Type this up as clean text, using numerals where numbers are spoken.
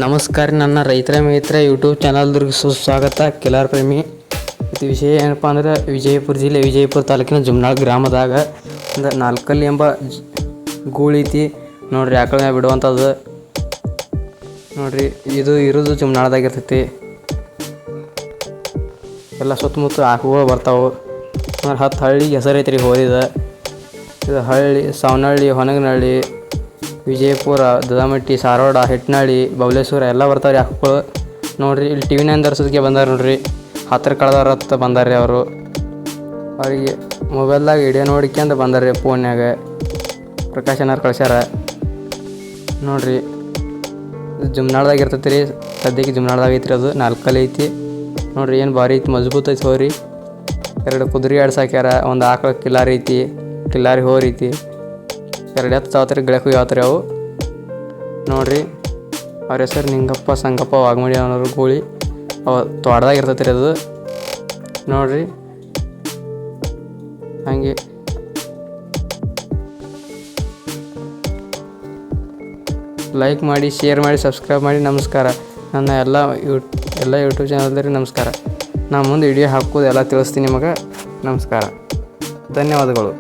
ನಮಸ್ಕಾರ. ನನ್ನ ರೈತರ ಮಿತ್ರ ಯೂಟ್ಯೂಬ್ ಚಾನಲ್ದವ್ರಿಗೆ ಸುಸ್ವಾಗತ. ಕಿಲಾರ್ ಪ್ರೇಮಿ. ಇದು ವಿಷಯ ಏನಪ್ಪ ಅಂದ್ರೆ, ವಿಜಯಪುರ ಜಿಲ್ಲೆ ವಿಜಯಪುರ ತಾಲೂಕಿನ ಜುಮ್ನಾಳ್ ಗ್ರಾಮದಾಗ ಒಂದು ನಾಲ್ಕಲ್ಲಿ ಎಂಬ ಗೂಳೈತಿ ನೋಡ್ರಿ. ಆಕಳ ಬಿಡುವಂಥದ್ದು ನೋಡ್ರಿ. ಇದು ಇರೋದು ಜುಮ್ನಾಳದಾಗ ಇರ್ತೈತಿ. ಎಲ್ಲ ಸುತ್ತಮುತ್ತ ಆಕಳುಗಳು ಬರ್ತಾವೆ. 10 ಹಳ್ಳಿಗೆ ಹೆಸರು ಐತ್ರಿ ಹೋದಿದ. ಇದು ಹಳ್ಳಿ ಸಾವನಹಳ್ಳಿ, ಹೊನಗನಹಳ್ಳಿ, ವಿಜಯಪುರ, ದದಾಮಟ್ಟಿ, ಸಾರವಾಡ, ಹೆಟ್ನಾಳಿ, ಬಬಲೇಶ್ವರ ಎಲ್ಲ ಬರ್ತಾವ್ರಿ ಆಕಳು ನೋಡ್ರಿ. ಇಲ್ಲಿ ಟಿ ವಿ 9 ದರ್ಶೋದಕ್ಕೆ ಬಂದಾರ ನೋಡ್ರಿ. ಹತ್ತಿರ ಕಳೆದವ್ರತ್ತ ಬಂದಾರ್ರಿ ಅವರು. ಅವರಿಗೆ ಮೊಬೈಲ್ದಾಗ ವಿಡಿಯೋ ನೋಡ್ಕ್ಯಂತ ಬಂದಾರ್ರಿ. ಫೋನ್ಯಾಗ ಪ್ರಕಾಶನವ್ರು ಕಳ್ಸ್ಯಾರ ನೋಡ್ರಿ. ಜುಮ್ನಾಳದಾಗ ಇರ್ತೈತಿ ರೀ. ಸದ್ಯಕ್ಕೆ ಜುಮ್ನಾಳದಾಗ ಐತ್ರಿ. ಅದು 4 ಕಲ್ಲು ಐತಿ ನೋಡ್ರಿ. ಏನು ಭಾರಿ ಐತಿ, ಮಜಬೂತ್ ಐತಿ ಹೋರಿ. 2 ಕುದುರೆ ಆಡ್ಸಾಕ್ಯಾರ. ಒಂದು ಆಕಳ ಕಿಲಾರಿ ಐತಿ, ಕಿಲಾರಿ ಹೋರಿ ಐತಿ. 2 ಎತ್ತು ತಾವತ್ರಿ, ಗಿಳಕು ಯಾವತ್ರಿ ಅವು ನೋಡ್ರಿ. ಅವ್ರ ಹೆಸರು ನಿಂಗಪ್ಪ ಸಂಗಪ್ಪ ವಾಘಮಡಿ ಅನ್ನೋರು ಗೂಳಿ. ಅವ ತೋಟದಾಗ ಇರ್ತೈತಿ ರೀ ಅದು ನೋಡ್ರಿ. ಹಾಗೆ ಲೈಕ್ ಮಾಡಿ, ಶೇರ್ ಮಾಡಿ, ಸಬ್ಸ್ಕ್ರೈಬ್ ಮಾಡಿ. ನಮಸ್ಕಾರ. ನನ್ನ ಎಲ್ಲ ಯೂಟ್ಯೂಬ್ ಚಾನಲ್ದವ್ರಿಗೆ ನಮಸ್ಕಾರ. ನಾನು ಮುಂದೆ ವಿಡಿಯೋ ಹಾಕೋದು ಎಲ್ಲ ತಿಳಿಸ್ತೀನಿ ನಿಮಗೆ. ನಮಸ್ಕಾರ, ಧನ್ಯವಾದಗಳು.